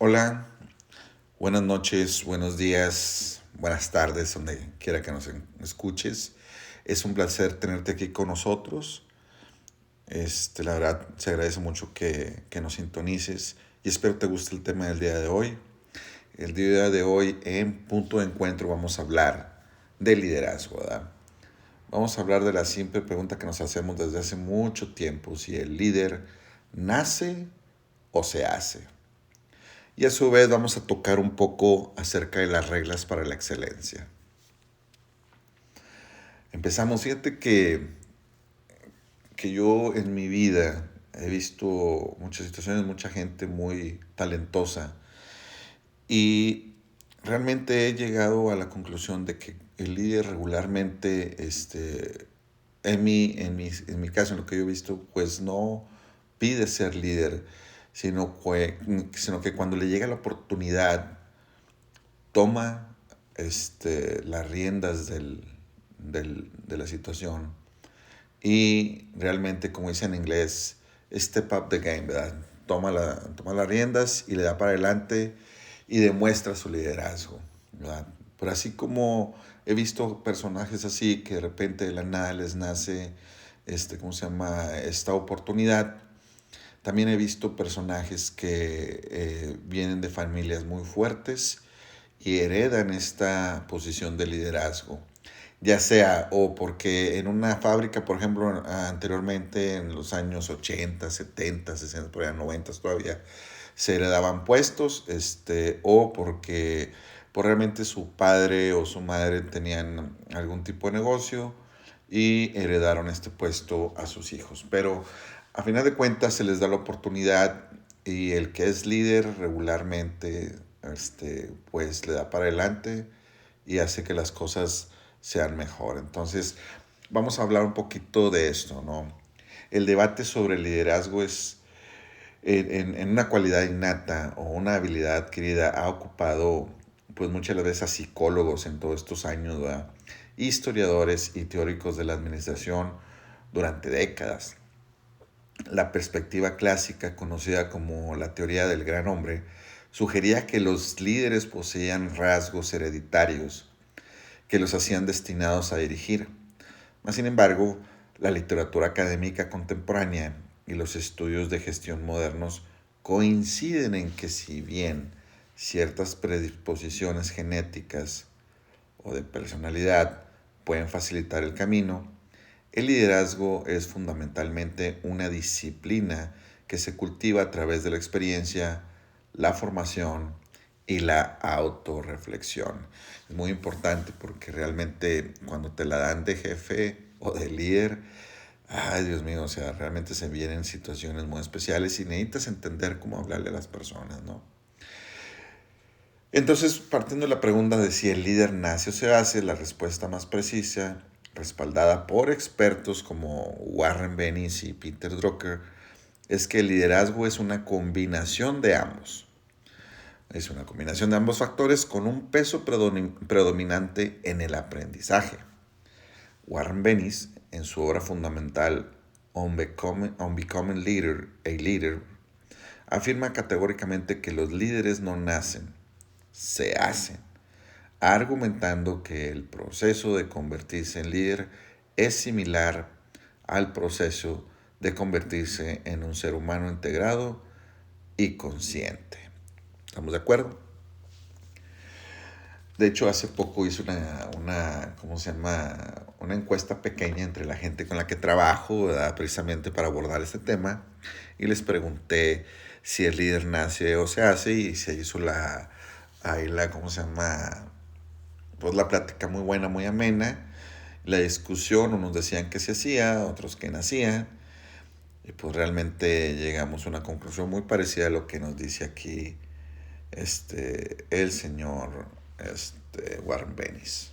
Hola, buenas noches, buenos días, buenas tardes, donde quiera que nos escuches. Es un placer tenerte aquí con nosotros. La verdad, se agradece mucho que nos sintonices y espero te guste el tema del día de hoy. El día de hoy, en Punto de Encuentro, vamos a hablar de liderazgo, ¿verdad? Vamos a hablar de la simple pregunta que nos hacemos desde hace mucho tiempo, si el líder nace o se hace. Y a su vez vamos a tocar un poco acerca de las reglas para la excelencia. Empezamos, fíjate que yo en mi vida he visto muchas situaciones, mucha gente muy talentosa y realmente he llegado a la conclusión de que el líder regularmente, en mi caso, en lo que yo he visto, pues no pide ser líder, sino que cuando le llega la oportunidad toma las riendas de la situación y realmente, como dice en inglés, step up the game, ¿verdad? Toma las riendas y le da para adelante y demuestra su liderazgo, ¿verdad? Pero así como he visto personajes así que de repente de la nada les nace, ¿cómo se llama? Esta oportunidad. También he visto personajes que vienen de familias muy fuertes y heredan esta posición de liderazgo, ya sea o porque en una fábrica, por ejemplo, anteriormente en los años 80, 70, 60, por allá 90 todavía se heredaban puestos, o porque realmente su padre o su madre tenían algún tipo de negocio y heredaron este puesto a sus hijos. Pero a final de cuentas se les da la oportunidad y el que es líder regularmente pues le da para adelante y hace que las cosas sean mejor. Entonces, vamos a hablar un poquito de esto, ¿no? El debate sobre el liderazgo es en una cualidad innata o una habilidad adquirida ha ocupado pues muchas veces a psicólogos en todos estos años, ¿verdad? Historiadores y teóricos de la administración durante décadas. La perspectiva clásica, conocida como la teoría del gran hombre, sugería que los líderes poseían rasgos hereditarios que los hacían destinados a dirigir. Mas, sin embargo, la literatura académica contemporánea y los estudios de gestión modernos coinciden en que si bien ciertas predisposiciones genéticas o de personalidad pueden facilitar el camino, el liderazgo es fundamentalmente una disciplina que se cultiva a través de la experiencia, la formación y la autorreflexión. Es muy importante porque realmente cuando te la dan de jefe o de líder, ay Dios mío, o sea, realmente se vienen situaciones muy especiales y necesitas entender cómo hablarle a las personas, ¿no? Entonces, partiendo de la pregunta de si el líder nace o se hace, la respuesta más precisa, respaldada por expertos como Warren Bennis y Peter Drucker, es que el liderazgo es una combinación de ambos. Es una combinación de ambos factores con un peso predominante en el aprendizaje. Warren Bennis, en su obra fundamental On Becoming a Leader, afirma categóricamente que los líderes no nacen, se hacen, argumentando que el proceso de convertirse en líder es similar al proceso de convertirse en un ser humano integrado y consciente. ¿Estamos de acuerdo? De hecho, hace poco hice ¿cómo se llama? Una encuesta pequeña entre la gente con la que trabajo, ¿verdad? Precisamente para abordar este tema. Y les pregunté si el líder nace o se hace y se hizo ¿cómo se llama? Pues la plática muy buena, muy amena. La discusión, unos decían que se hacía, otros que nacía. Y pues realmente llegamos a una conclusión muy parecida a lo que nos dice aquí el señor Warren Bennis.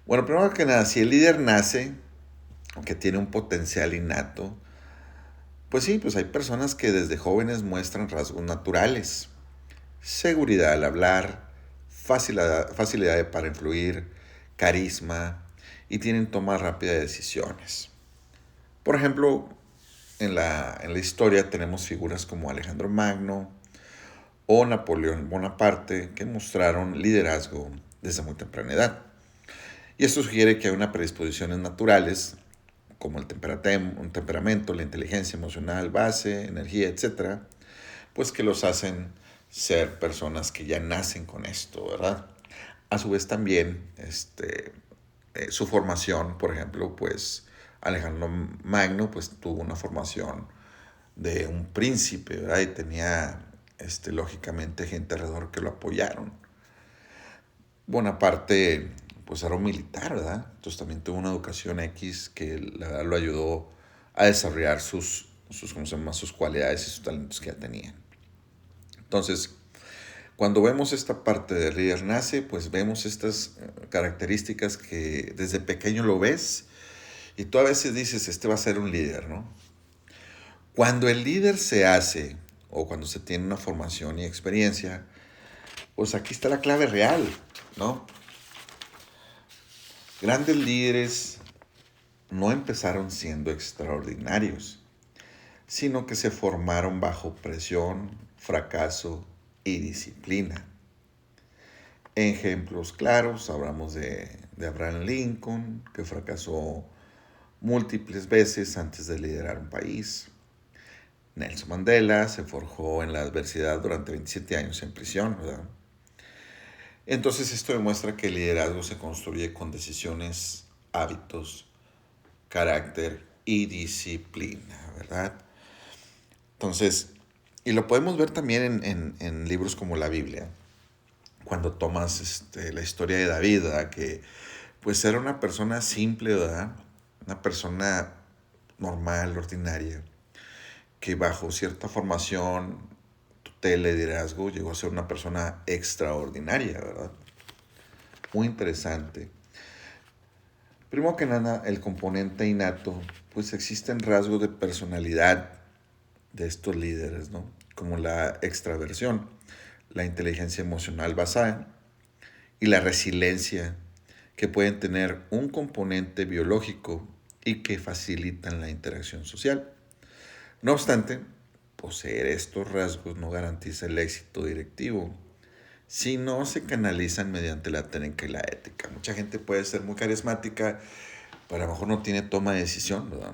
Bueno, primero que nada, si el líder nace, aunque tiene un potencial innato, pues sí, pues hay personas que desde jóvenes muestran rasgos naturales. Seguridad al hablar, facilidad para influir, carisma y tienen toma rápida de decisiones. Por ejemplo, en la historia tenemos figuras como Alejandro Magno o Napoleón Bonaparte, que mostraron liderazgo desde muy temprana edad. Y esto sugiere que hay unas predisposiciones naturales, como el temperamento, la inteligencia emocional, base, energía, etcétera, pues que los hacen ser personas que ya nacen con esto, ¿verdad? A su vez también, su formación, por ejemplo, pues Alejandro Magno, pues tuvo una formación de un príncipe, ¿verdad? Y tenía, lógicamente, gente alrededor que lo apoyaron. Bonaparte, pues era un militar, ¿verdad? Entonces también tuvo una educación X que la verdad lo ayudó a desarrollar ¿cómo se llama? Sus cualidades y sus talentos que ya tenía. Entonces, cuando vemos esta parte del líder nace, pues vemos estas características que desde pequeño lo ves y tú a veces dices, este va a ser un líder, ¿no? Cuando el líder se hace o cuando se tiene una formación y experiencia, pues aquí está la clave real, ¿no? Grandes líderes no empezaron siendo extraordinarios, sino que se formaron bajo presión, fracaso y disciplina. Ejemplos claros, hablamos de Abraham Lincoln, que fracasó múltiples veces antes de liderar un país. Nelson Mandela se forjó en la adversidad durante 27 años en prisión, ¿verdad? Entonces esto demuestra que el liderazgo se construye con decisiones, hábitos, carácter y disciplina, ¿verdad? Entonces, y lo podemos ver también en libros como la Biblia, cuando tomas la historia de David, ¿verdad? Que pues era una persona simple, ¿verdad? Una persona normal, ordinaria, que bajo cierta formación, tutela y liderazgo llegó a ser una persona extraordinaria, ¿verdad? Muy interesante. Primero que nada, el componente innato, pues existen rasgos de personalidad de estos líderes, ¿no? Como la extraversión, la inteligencia emocional basada y la resiliencia, que pueden tener un componente biológico y que facilitan la interacción social. No obstante, poseer estos rasgos no garantiza el éxito directivo si no se canalizan mediante la técnica y la ética. Mucha gente puede ser muy carismática, pero a lo mejor no tiene toma de decisión, ¿verdad?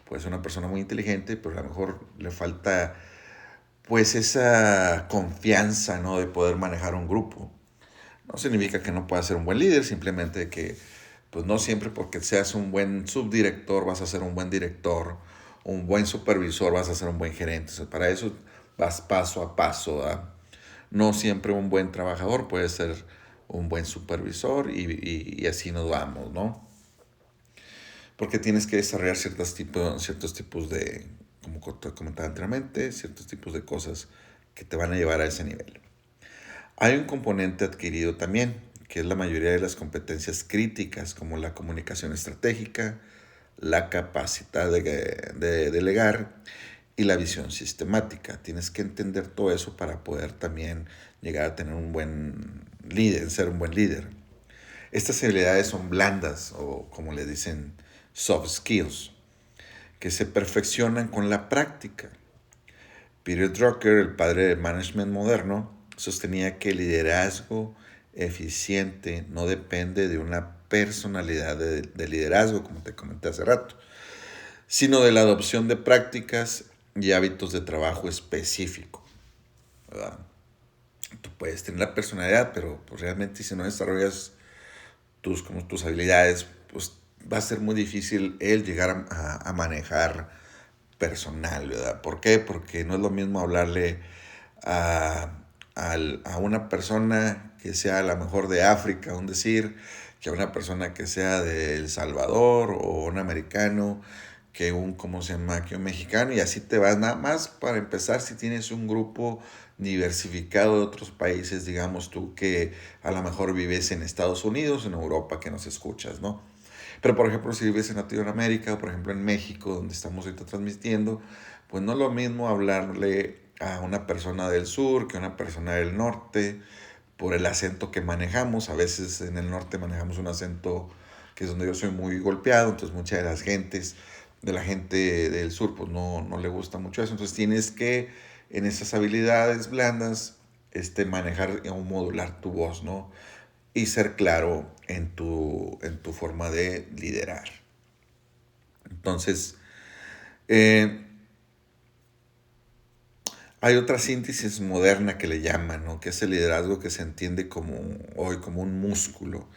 Puede ser una persona muy inteligente, pero a lo mejor le falta pues esa confianza, ¿no? De poder manejar un grupo. No significa que no pueda ser un buen líder, simplemente que pues no siempre porque seas un buen subdirector vas a ser un buen director, un buen supervisor vas a ser un buen gerente. O sea, para eso vas paso a paso, ¿verdad? No siempre un buen trabajador puede ser un buen supervisor y así nos vamos, ¿no? Porque tienes que desarrollar ciertos tipos de, como te comentaba anteriormente, ciertos tipos de cosas que te van a llevar a ese nivel. Hay un componente adquirido también, que es la mayoría de las competencias críticas, como la comunicación estratégica, la capacidad de delegar y la visión sistemática. Tienes que entender todo eso para poder también llegar a tener un buen líder, ser un buen líder. Estas habilidades son blandas o como le dicen soft skills, que se perfeccionan con la práctica. Peter Drucker, el padre del management moderno, sostenía que el liderazgo eficiente no depende de una personalidad de liderazgo, como te comenté hace rato, sino de la adopción de prácticas y hábitos de trabajo específico, ¿verdad? Tú puedes tener la personalidad, pero pues, realmente si no desarrollas tus habilidades, pues va a ser muy difícil el llegar a manejar personal, ¿verdad? ¿Por qué? Porque no es lo mismo hablarle a, a una persona que sea a lo mejor de África, un decir, que a una persona que sea de El Salvador o un americano, que un, ¿cómo se llama? Que un mexicano, y así te vas. Nada más para empezar, si tienes un grupo diversificado de otros países, digamos tú que a lo mejor vives en Estados Unidos, en Europa, que nos escuchas, ¿no? Pero por ejemplo, si vives en Latinoamérica, por ejemplo en México, donde estamos ahorita transmitiendo, pues no es lo mismo hablarle a una persona del sur que a una persona del norte, por el acento que manejamos. A veces en el norte manejamos un acento que es donde yo soy muy golpeado, entonces muchas de las gentes, de la gente del sur, pues no le gusta mucho eso. Entonces tienes que, en esas habilidades blandas, manejar o modular tu voz, ¿no? Y ser claro en tu forma de liderar. Entonces, eh, hay otra síntesis moderna que le llaman, ¿no? Que es el liderazgo que se entiende como hoy como un músculo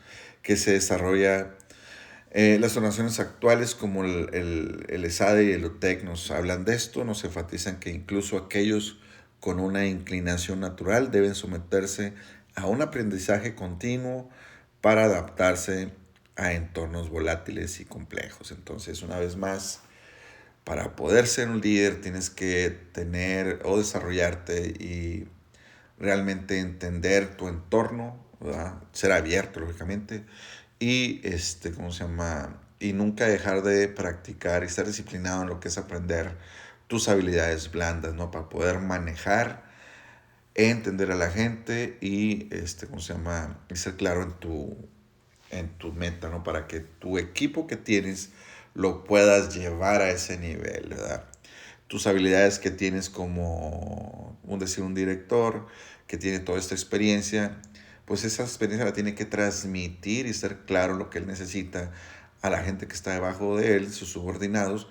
que se desarrolla. Las formaciones actuales como el ESADE y el UTEC nos hablan de esto, nos enfatizan que incluso aquellos con una inclinación natural deben someterse a un aprendizaje continuo para adaptarse a entornos volátiles y complejos. Entonces, una vez más, para poder ser un líder tienes que tener o desarrollarte y realmente entender tu entorno, ¿verdad? Ser abierto, lógicamente, y ¿cómo se llama? Y nunca dejar de practicar y estar disciplinado en lo que es aprender tus habilidades blandas, ¿no? Para poder manejar, entender a la gente y, ¿cómo se llama? Y ser claro en tu meta, ¿no? Para que tu equipo que tienes lo puedas llevar a ese nivel, ¿verdad? Tus habilidades que tienes como, un director que tiene toda esta experiencia, pues esa experiencia la tiene que transmitir y ser claro lo que él necesita a la gente que está debajo de él, sus subordinados,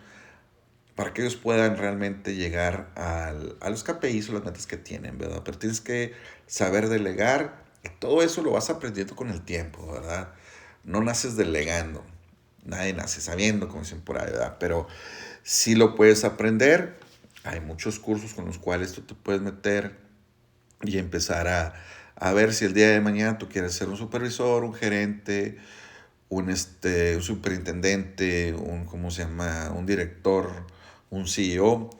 para que ellos puedan realmente llegar a los KPIs o las metas que tienen, ¿verdad? Pero tienes que saber delegar y todo eso lo vas aprendiendo con el tiempo, ¿verdad? No naces delegando, nadie nace sabiendo, como dicen por ahí, ¿verdad? Pero si lo puedes aprender, hay muchos cursos con los cuales tú te puedes meter y empezar a ver si el día de mañana tú quieres ser un supervisor, un gerente, un superintendente, ¿cómo se llama? Un director, un CEO.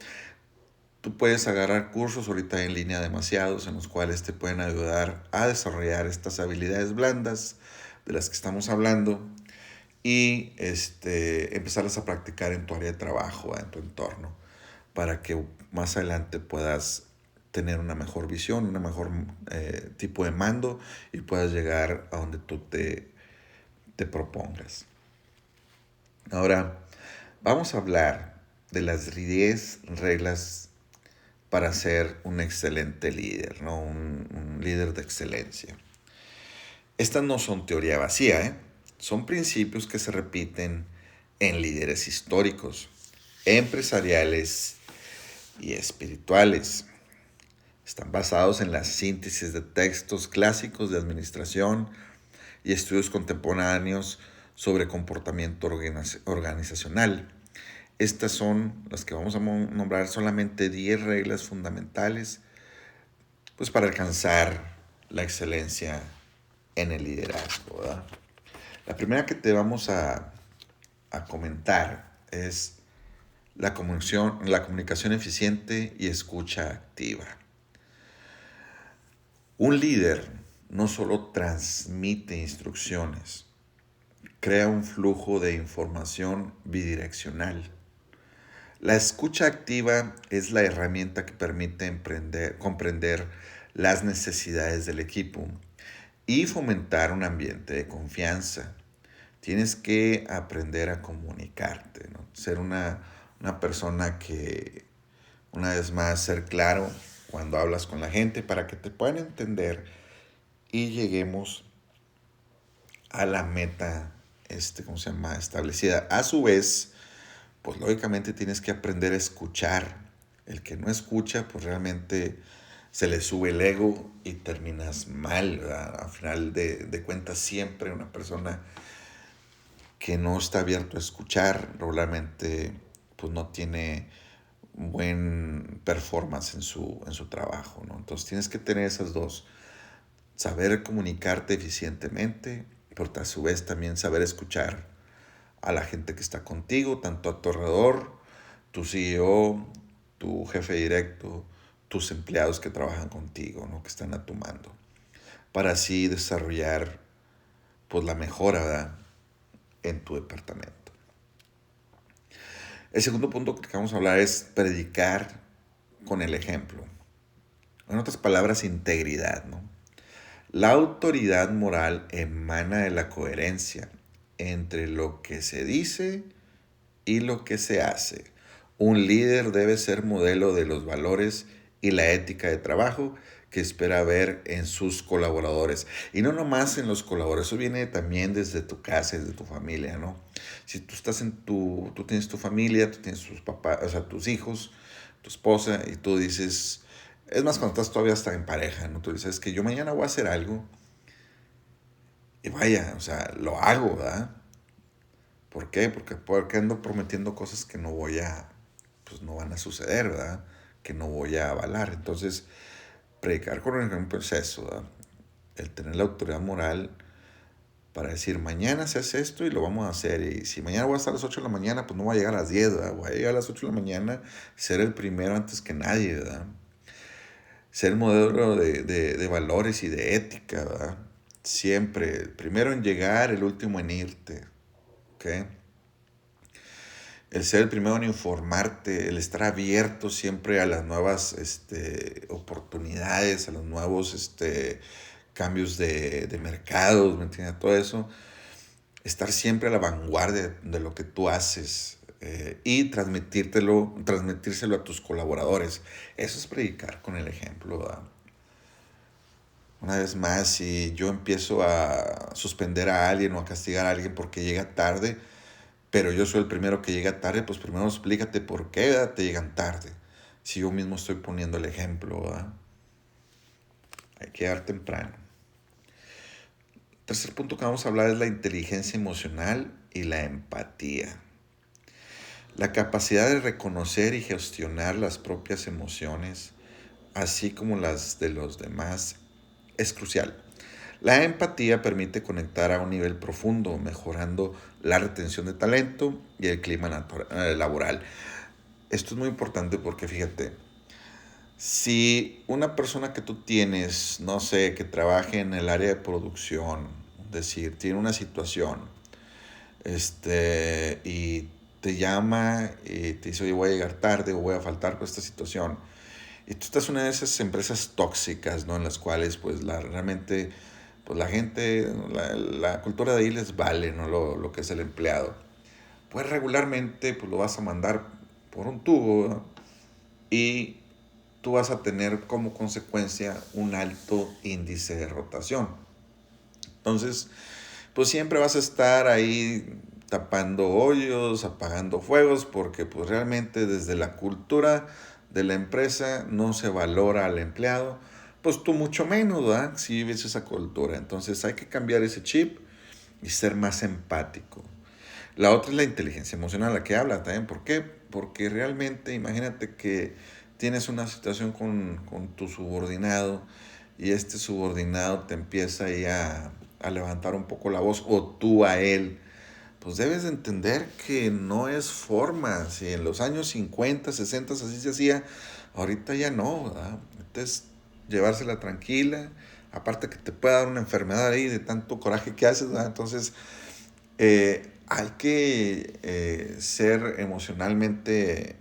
Tú puedes agarrar cursos ahorita en línea demasiados en los cuales te pueden ayudar a desarrollar estas habilidades blandas de las que estamos hablando y empezarlas a practicar en tu área de trabajo, en tu entorno, para que más adelante puedas tener una mejor visión, una mejor tipo de mando y puedas llegar a donde tú te propongas. Ahora, vamos a hablar de las 10 reglas para ser un excelente líder, ¿no? Un líder de excelencia. Estas no son teoría vacía, ¿eh? Son principios que se repiten en líderes históricos, empresariales y espirituales. Están basados en la síntesis de textos clásicos de administración y estudios contemporáneos sobre comportamiento organizacional. Estas son las que vamos a nombrar solamente 10 reglas fundamentales pues, para alcanzar la excelencia en el liderazgo, ¿verdad? La primera que te vamos a comentar es la comunicación eficiente y escucha activa. Un líder no solo transmite instrucciones, crea un flujo de información bidireccional. La escucha activa es la herramienta que permite comprender las necesidades del equipo y fomentar un ambiente de confianza. Tienes que aprender a comunicarte, ¿no? Ser una persona que, una vez más, ser claro cuando hablas con la gente para que te puedan entender y lleguemos a la meta, ¿cómo se llama? Establecida. A su vez, pues lógicamente tienes que aprender a escuchar. El que no escucha, pues realmente se le sube el ego y terminas mal, ¿verdad? Al final de cuentas, siempre una persona que no está abierto a escuchar, probablemente pues no tiene buen performance en su trabajo, ¿no? Entonces tienes que tener esas dos, saber comunicarte eficientemente, pero a su vez también saber escuchar a la gente que está contigo, tanto a tu alrededor, tu CEO, tu jefe directo, tus empleados que trabajan contigo, ¿no? Que están a tu mando, para así desarrollar pues la mejora, ¿verdad? En tu departamento. El segundo punto que vamos a hablar es predicar con el ejemplo. En otras palabras, integridad, ¿no? La autoridad moral emana de la coherencia entre lo que se dice y lo que se hace. Un líder debe ser modelo de los valores y la ética de trabajo que espera ver en sus colaboradores. Y no nomás en los colaboradores, eso viene también desde tu casa, desde tu familia, ¿no? Si tú estás tú tienes tu familia, tú tienes tus papás, o sea, tus hijos, tu esposa, y tú dices, es más cuando estás todavía hasta en pareja, ¿no? Tú dices, es que yo mañana voy a hacer algo, y vaya, o sea, lo hago, ¿verdad? ¿Por qué? Porque ando prometiendo cosas que no voy a, pues no van a suceder, ¿verdad? Que no voy a avalar. Entonces, predicar con el ejemplo es eso, ¿verdad? El tener la autoridad moral para decir, mañana se hace esto y lo vamos a hacer. Y si mañana voy a estar a las 8 de la mañana, pues no voy a llegar a las 10, ¿verdad? Voy a llegar a las 8 de la mañana, ser el primero antes que nadie, ¿verdad? Ser modelo de valores y de ética, ¿verdad? Siempre, el primero en llegar, el último en irte, ¿ok? El ser el primero en informarte, el estar abierto siempre a las nuevas oportunidades, a los nuevos cambios de mercados, ¿me entiendes? Todo eso, estar siempre a la vanguardia de lo que tú haces y transmitírselo a tus colaboradores. Eso es predicar con el ejemplo, ¿verdad? Una vez más, si yo empiezo a suspender a alguien o a castigar a alguien porque llega tarde, pero yo soy el primero que llega tarde, pues primero explícate por qué, ¿verdad?, te llegan tarde. Si yo mismo estoy poniendo el ejemplo, ¿verdad? Hay que llegar temprano. Tercer punto que vamos a hablar es la inteligencia emocional y la empatía. La capacidad de reconocer y gestionar las propias emociones, así como las de los demás, es crucial. La empatía permite conectar a un nivel profundo, mejorando la retención de talento y el clima laboral. Esto es muy importante porque fíjate, si una persona que tú tienes, no sé, que trabaje en el área de producción, es decir, tiene una situación, y te llama y te dice, oye, voy a llegar tarde o voy a faltar por esta situación. Y tú estás en una de esas empresas tóxicas, ¿no? En las cuales, pues, realmente, pues, la gente, la cultura de ahí les vale, ¿no? Lo que es el empleado. Pues, regularmente, pues, lo vas a mandar por un tubo, ¿no? Y tú vas a tener como consecuencia un alto índice de rotación. Entonces, pues siempre vas a estar ahí tapando hoyos, apagando fuegos, porque pues realmente desde la cultura de la empresa no se valora al empleado, pues tú mucho menos, ¿verdad? Si vives esa cultura. Entonces hay que cambiar ese chip y ser más empático. La otra es la inteligencia emocional, la que habla también. ¿Por qué? Porque realmente, imagínate que tienes una situación con tu subordinado y este subordinado te empieza ahí a levantar un poco la voz o tú a él. Pues debes de entender que no es forma. Si en los años 50, 60 así se hacía, ahorita ya no, ¿verdad? Entonces, llevársela tranquila. Aparte que te puede dar una enfermedad ahí de tanto coraje que haces, ¿verdad? Entonces, hay que ser emocionalmente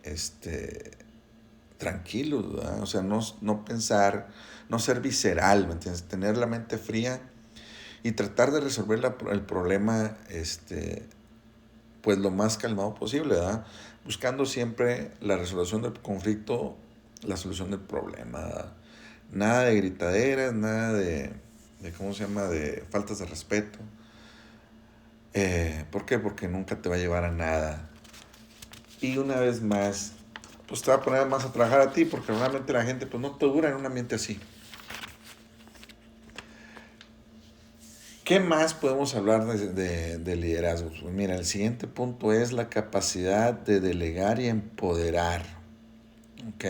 tranquilos, ¿verdad? O sea, no pensar, no ser visceral, ¿me entiendes? Tener la mente fría y tratar de resolver el problema pues lo más calmado posible, ¿verdad? Buscando siempre la resolución del conflicto, la solución del problema, ¿verdad? Nada de gritaderas, nada de ¿cómo se llama?, de faltas de respeto. ¿Por qué? Porque nunca te va a llevar a nada. Y una vez más, pues te va a poner más a trabajar a ti, porque realmente la gente pues no te dura en un ambiente así. ¿Qué más podemos hablar de liderazgo? Pues mira, el siguiente punto es la capacidad de delegar y empoderar. ¿Ok?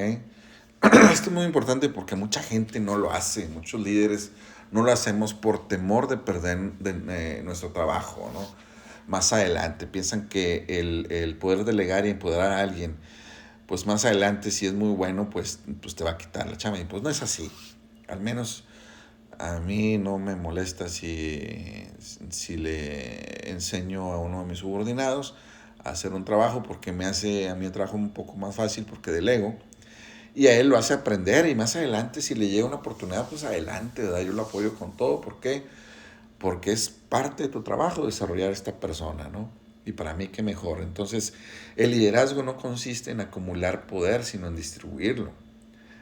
Esto es muy importante porque mucha gente no lo hace, muchos líderes no lo hacemos por temor de perder nuestro trabajo, ¿no? Más adelante, piensan que el poder delegar y empoderar a alguien, pues más adelante, si es muy bueno, pues te va a quitar la chamba. Y pues no es así. Al menos a mí no me molesta si le enseño a uno de mis subordinados a hacer un trabajo porque me hace a mí el trabajo un poco más fácil porque delego. Y a él lo hace aprender y más adelante si le llega una oportunidad, pues adelante, ¿verdad? Yo lo apoyo con todo. ¿Por qué? Porque es parte de tu trabajo desarrollar a esta persona, ¿no? Y para mí qué mejor. Entonces, el liderazgo no consiste en acumular poder, sino en distribuirlo.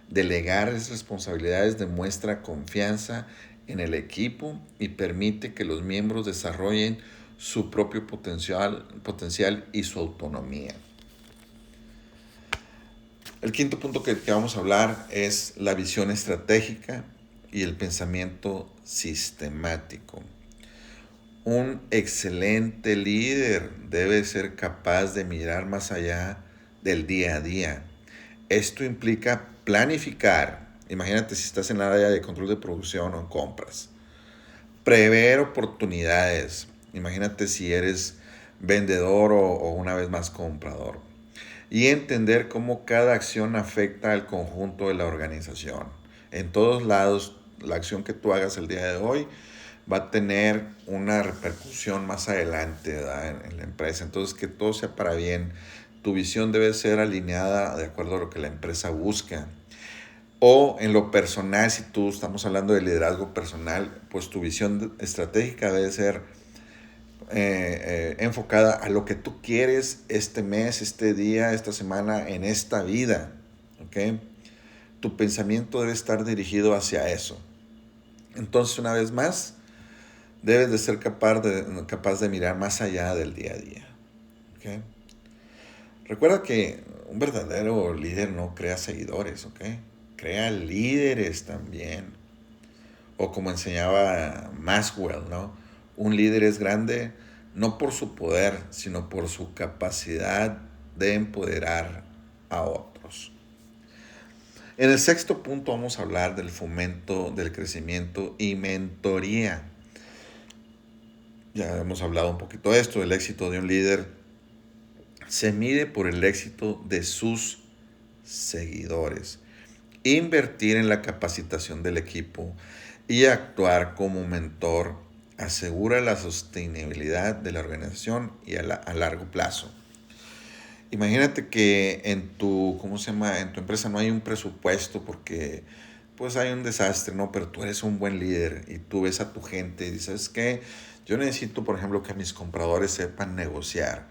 Delegar esas responsabilidades demuestra confianza en el equipo y permite que los miembros desarrollen su propio potencial y su autonomía. El quinto punto que vamos a hablar es la visión estratégica y el pensamiento sistemático. Un excelente líder debe ser capaz de mirar más allá del día a día. Esto implica planificar. Imagínate si estás en la área de control de producción o en compras. Prever oportunidades. Imagínate si eres vendedor o una vez más comprador. Y entender cómo cada acción afecta al conjunto de la organización. En todos lados, la acción que tú hagas el día de hoy va a tener una repercusión más adelante, ¿verdad? En la empresa. Entonces, que todo sea para bien. Tu visión debe ser alineada de acuerdo a lo que la empresa busca. O en lo personal, si tú estamos hablando de liderazgo personal, pues tu visión estratégica debe ser enfocada a lo que tú quieres este mes, este día, esta semana, en esta vida. ¿Ok? Tu pensamiento debe estar dirigido hacia eso. Entonces, una vez más, debes de ser capaz de mirar más allá del día a día. ¿Ok? Recuerda que un verdadero líder no crea seguidores, ¿ok? Crea líderes también. O como enseñaba Maxwell, ¿no? Un líder es grande no por su poder, sino por su capacidad de empoderar a otros. En el sexto punto vamos a hablar del fomento del crecimiento y mentoría. Ya hemos hablado un poquito de esto, el éxito de un líder se mide por el éxito de sus seguidores. Invertir en la capacitación del equipo y actuar como mentor asegura la sostenibilidad de la organización y a largo plazo. Imagínate que en tu, ¿cómo se llama? En tu empresa no hay un presupuesto porque pues hay un desastre, ¿no? Pero tú eres un buen líder y tú ves a tu gente y dices, ¿sabes qué? Yo necesito, por ejemplo, que mis compradores sepan negociar.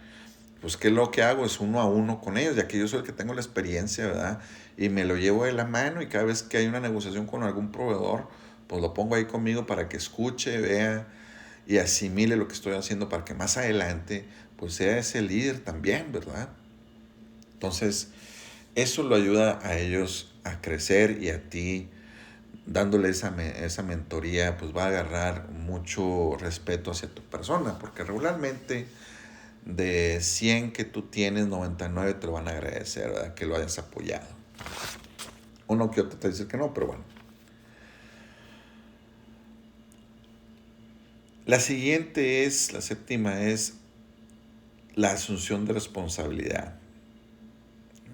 Pues, ¿qué es lo que hago? Es uno a uno con ellos, ya que yo soy el que tengo la experiencia, ¿verdad? Y me lo llevo de la mano y cada vez que hay una negociación con algún proveedor, pues lo pongo ahí conmigo para que escuche, vea y asimile lo que estoy haciendo para que más adelante, pues sea ese líder también, ¿verdad? Entonces, eso lo ayuda a ellos a crecer y a ti, dándole esa mentoría, pues va a agarrar mucho respeto hacia tu persona, porque regularmente de 100 que tú tienes, 99 te lo van a agradecer, ¿verdad? Que lo hayas apoyado. Uno que otro te dice que no, pero bueno. La siguiente la séptima es la asunción de responsabilidad.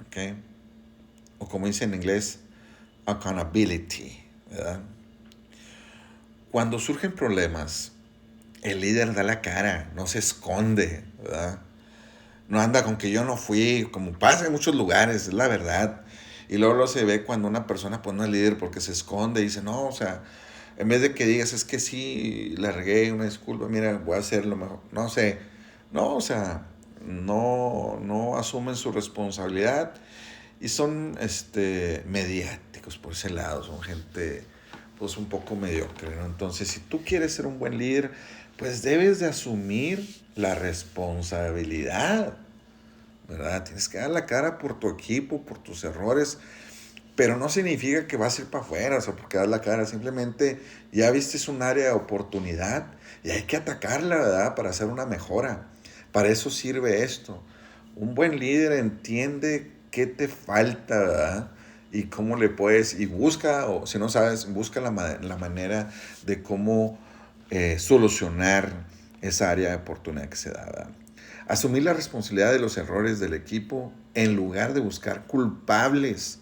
¿Ok? O como dice en inglés, accountability, ¿verdad? Cuando surgen problemas, el líder da la cara, no se esconde, ¿verdad? No anda con que yo no fui, como pasa en muchos lugares, es la verdad. Y luego se ve cuando una persona pues no es líder porque se esconde y dice, no, o sea, en vez de que digas, es que sí, la regué, una disculpa, mira, voy a hacer lo mejor. No sé, no, o sea, no asumen su responsabilidad y son mediáticos por ese lado, son gente pues un poco mediocre, ¿no? Entonces, si tú quieres ser un buen líder, pues debes de asumir la responsabilidad, ¿verdad? Tienes que dar la cara por tu equipo, por tus errores, pero no significa que vas a ir para afuera, o sea, porque das la cara, simplemente ya viste un área de oportunidad y hay que atacarla, ¿verdad? Para hacer una mejora. Para eso sirve esto. Un buen líder entiende qué te falta, ¿verdad? Y cómo le puedes, y busca, o si no sabes, busca la manera de cómo solucionar esa área de oportunidad que se da, ¿verdad? Asumir la responsabilidad de los errores del equipo en lugar de buscar culpables.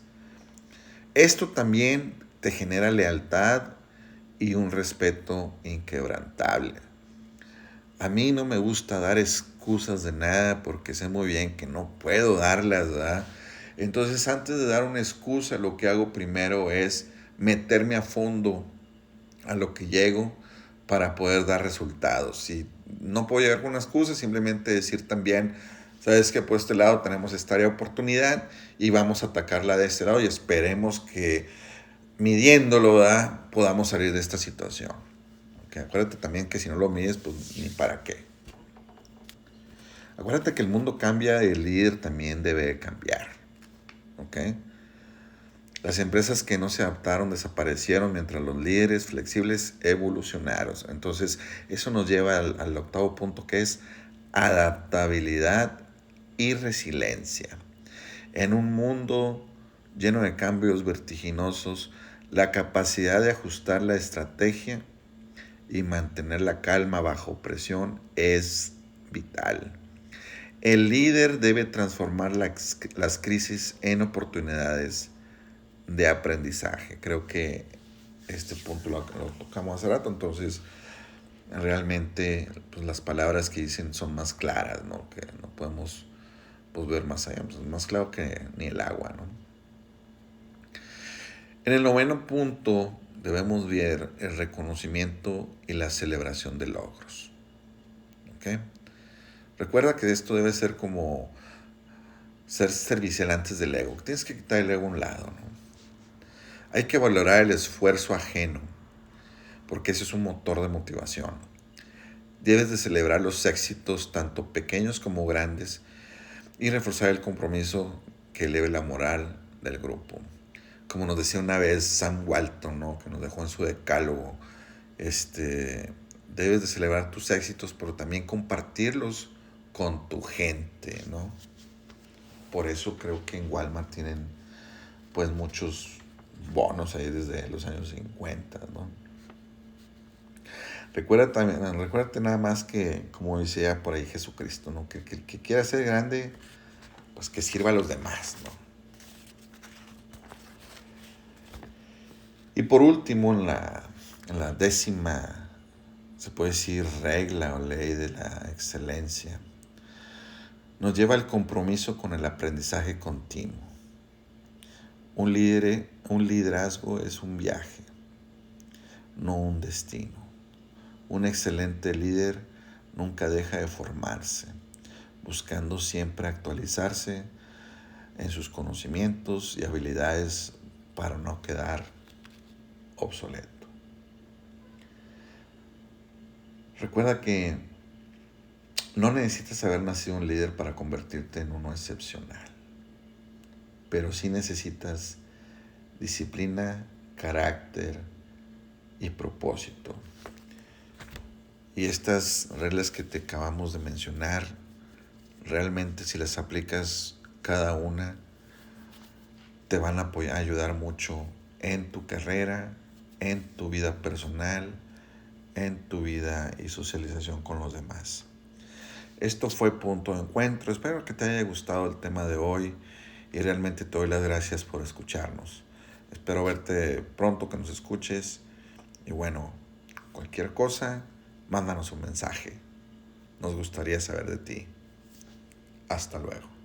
Esto también te genera lealtad y un respeto inquebrantable. A mí no me gusta dar excusas de nada porque sé muy bien que no puedo darlas, ¿verdad? Entonces, antes de dar una excusa, lo que hago primero es meterme a fondo a lo que llego para poder dar resultados. Si no puedo llegar con una excusa, simplemente decir también, sabes que por este lado tenemos esta área de oportunidad y vamos a atacarla de este lado y esperemos que midiéndolo, ¿verdad?, podamos salir de esta situación. Okay, acuérdate también que si no lo mides, pues ni para qué. Acuérdate que el mundo cambia y el líder también debe cambiar. ¿Ok? Las empresas que no se adaptaron desaparecieron mientras los líderes flexibles evolucionaron. Entonces, eso nos lleva al octavo punto, que es adaptabilidad y resiliencia. En un mundo lleno de cambios vertiginosos, la capacidad de ajustar la estrategia y mantener la calma bajo presión es vital. El líder debe transformar las crisis en oportunidades de aprendizaje. Creo que este punto lo tocamos hace rato, entonces realmente pues, las palabras que dicen son más claras, ¿no? Que no podemos pues, ver más allá, pues, más claro que ni el agua, ¿no? En el noveno punto debemos ver el reconocimiento y la celebración de logros. ¿Ok? Recuerda que esto debe ser como ser servicial antes del ego. Tienes que quitar el ego a un lado, ¿no? Hay que valorar el esfuerzo ajeno, porque ese es un motor de motivación. Debes de celebrar los éxitos, tanto pequeños como grandes, y reforzar el compromiso que eleve la moral del grupo. Como nos decía una vez Sam Walton, ¿no?, que nos dejó en su decálogo, debes de celebrar tus éxitos, pero también compartirlos con tu gente, ¿no? Por eso creo que en Walmart tienen pues muchos bonos ahí desde los años 50, ¿no? Recuérdate nada más que, como decía por ahí Jesucristo, ¿no? Que el que quiera ser grande, pues que sirva a los demás, ¿no? Y por último, en la décima, se puede decir, regla o ley de la excelencia, nos lleva al compromiso con el aprendizaje continuo. Un liderazgo es un viaje, no un destino. Un excelente líder nunca deja de formarse, buscando siempre actualizarse en sus conocimientos y habilidades para no quedar obsoleto. Recuerda que no necesitas haber nacido un líder para convertirte en uno excepcional, pero sí necesitas disciplina, carácter y propósito. Y estas reglas que te acabamos de mencionar, realmente si las aplicas cada una, te van a ayudar mucho en tu carrera, en tu vida personal, en tu vida y socialización con los demás. Esto fue Punto de Encuentro. Espero que te haya gustado el tema de hoy y realmente te doy las gracias por escucharnos. Espero verte pronto, que nos escuches. Y bueno, cualquier cosa, mándanos un mensaje. Nos gustaría saber de ti. Hasta luego.